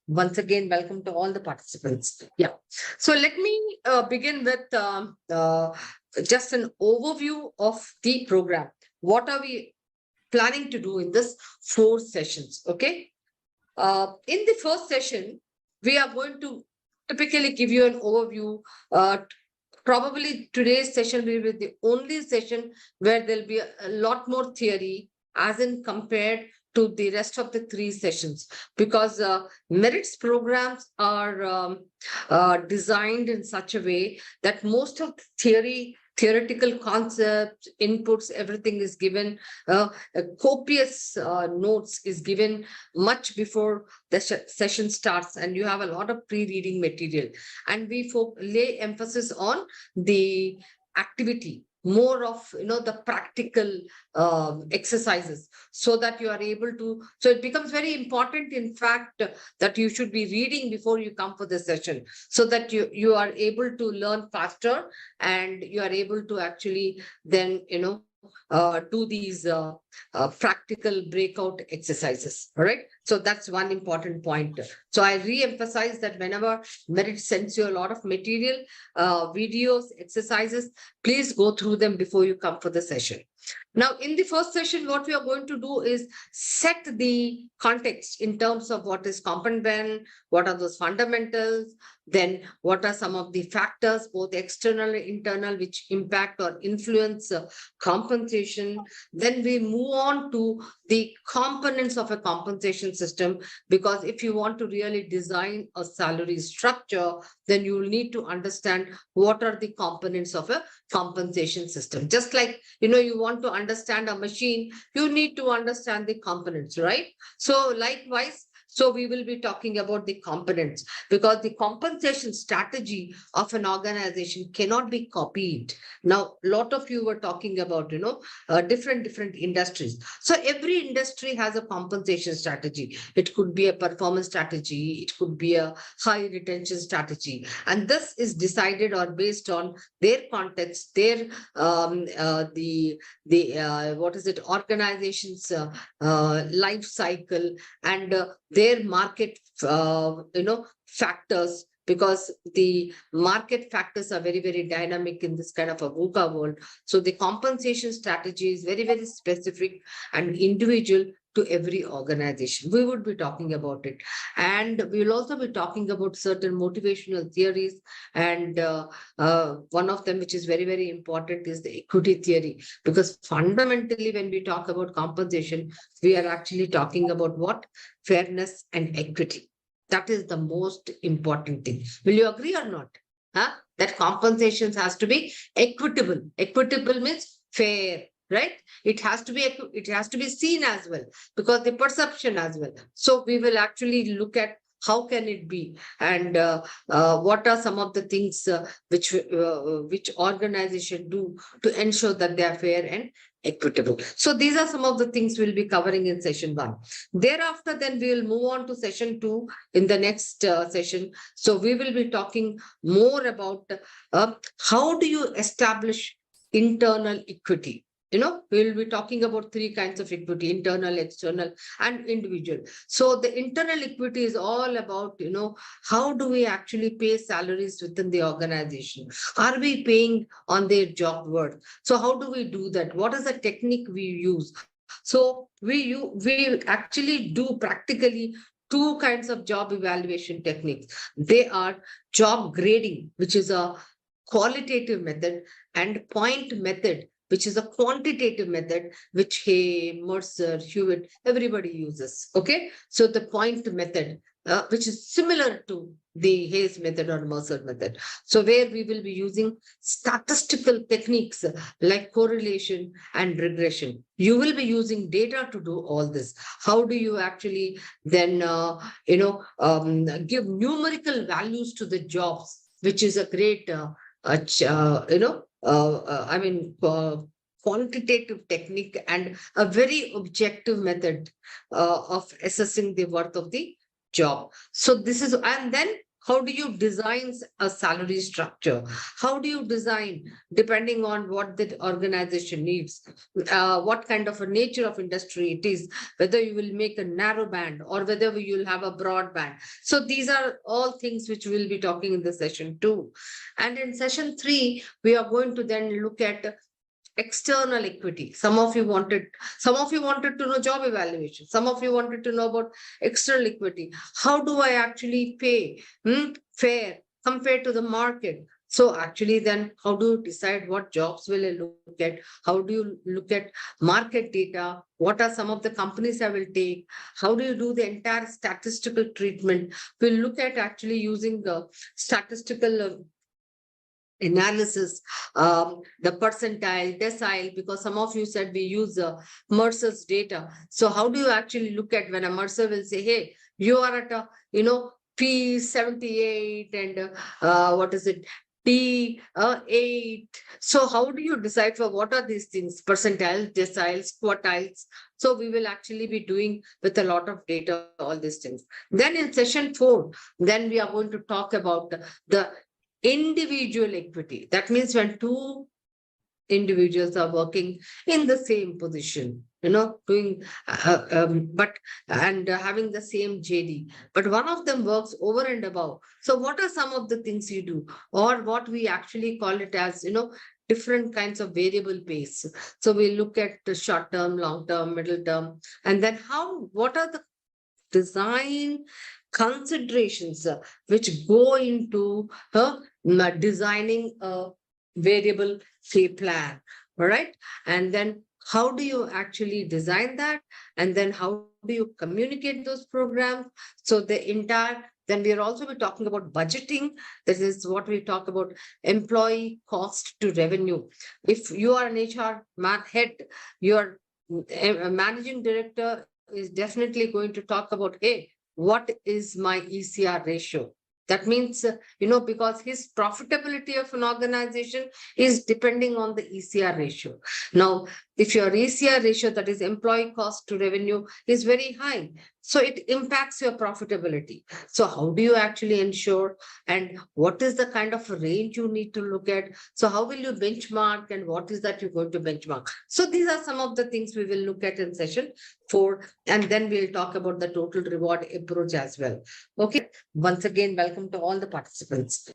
Once again, welcome to all the participants. Yeah. So let me begin with just an overview of the program. What are we planning to do in this 4 sessions? Okay. In the first session, we are going to typically give you an overview. Probably today's session will be the only session where there'll be a lot more theory as in compared to the rest of the 3 sessions, because merits programs are designed in such a way that most of the theoretical concepts, inputs, everything is given, copious notes is given much before the session starts, and you have a lot of pre-reading material. And we lay emphasis on the activity, more of the practical exercises, so that you are able to, so it becomes very important, in fact, that you should be reading before you come for the session, so that you are able to learn faster, and you are able to actually then do these practical breakout exercises. All right. So that's one important point. So I re-emphasize that whenever Merit sends you a lot of material, videos, exercises, please go through them before you come for the session. Now, in the first session, what we are going to do is set the context in terms of what is competent, what are those fundamentals, then what are some of the factors, both external and internal, which impact or influence compensation. Then we move on to the components of a compensation system, because if you want to really design a salary structure, then you will need to understand what are the components of a compensation system. Just like, you want to understand a machine, you need to understand the components, right? So likewise, so we will be talking about the components, because the compensation strategy of an organization cannot be copied. Now, a lot of you were talking about, different industries. So every industry has a compensation strategy. It could be a performance strategy. It could be a high retention strategy. And this is decided or based on their context, their organization's life cycle, and their market factors, because the market factors are very, very dynamic in this kind of a VUCA world. So the compensation strategy is very, very specific and individual to every organization. We would be talking about it. And we will also be talking about certain motivational theories. And one of them, which is very, very important, is the equity theory. Because fundamentally, when we talk about compensation, we are actually talking about what? Fairness and equity. That is the most important thing. Will you agree or not? That compensations has to be equitable. Equitable means fair, right? It has to be seen as well, because the perception as well. So we will actually look at how can it be, and what are some of the things which organization do to ensure that they are fair and equitable. So these are some of the things we'll be covering in session 1. Thereafter, then we will move on to session 2 in the next session. So we will be talking more about how do you establish internal equity. We will be talking about 3 kinds of equity: internal, external, and individual. So the internal equity is all about, how do we actually pay salaries within the organization? Are we paying on their job worth? So how do we do that? What is the technique we use? So we actually do practically 2 kinds of job evaluation techniques. They are job grading, which is a qualitative method, and point method, which is a quantitative method, which Hay, Mercer, Hewitt, everybody uses. Okay. So the point method, which is similar to the Hayes method or Mercer method. So where we will be using statistical techniques like correlation and regression. You will be using data to do all this. How do you actually then, give numerical values to the jobs, which is a great, quantitative technique and a very objective method of assessing the worth of the job. So this is, and then how do you design a salary structure? How do you design, depending on what the organization needs, what kind of a nature of industry it is, whether you will make a narrow band or whether you'll have a broad band. So these are all things which we'll be talking in the session 2. And in session 3, we are going to then look at external equity. Some of you wanted to know job evaluation. Some of you wanted to know about external equity. How do I actually pay fair compared to the market? So actually, then how do you decide what jobs will I look at? How do you look at market data? What are some of the companies I will take? How do you do the entire statistical treatment? We'll look at actually using the statistical analysis, the percentile, decile, because some of you said we use Mercer's data. So how do you actually look at when a Mercer will say, hey, you are at a, P78 and what is it? T8. So how do you decide for what are these things? Percentiles, deciles, quartiles. So we will actually be doing with a lot of data, all these things. Then in session 4, then we are going to talk about the individual equity. That means when two individuals are working in the same position, doing, having the same JD, but one of them works over and above. So what are some of the things you do, or what we actually call it as, different kinds of variable pays. So we look at the short term, long term, middle term, and then what are the design considerations which go into designing a variable pay plan. All right. And then how do you actually design that? And then how do you communicate those programs? So the entire, then we are also be talking about budgeting. This is what we talk about, employee cost to revenue. If you are an HR head, your managing director is definitely going to talk about, hey, what is my ECR ratio? That means, because his profitability of an organization is depending on the ECR ratio. Now, if your ECR ratio, that is employee cost to revenue, is very high, so it impacts your profitability. So how do you actually ensure, and what is the kind of range you need to look at? So how will you benchmark, and what is that you're going to benchmark? So these are some of the things we will look at in session 4, and then we'll talk about the total reward approach as well. Okay. Once again, welcome to all the participants.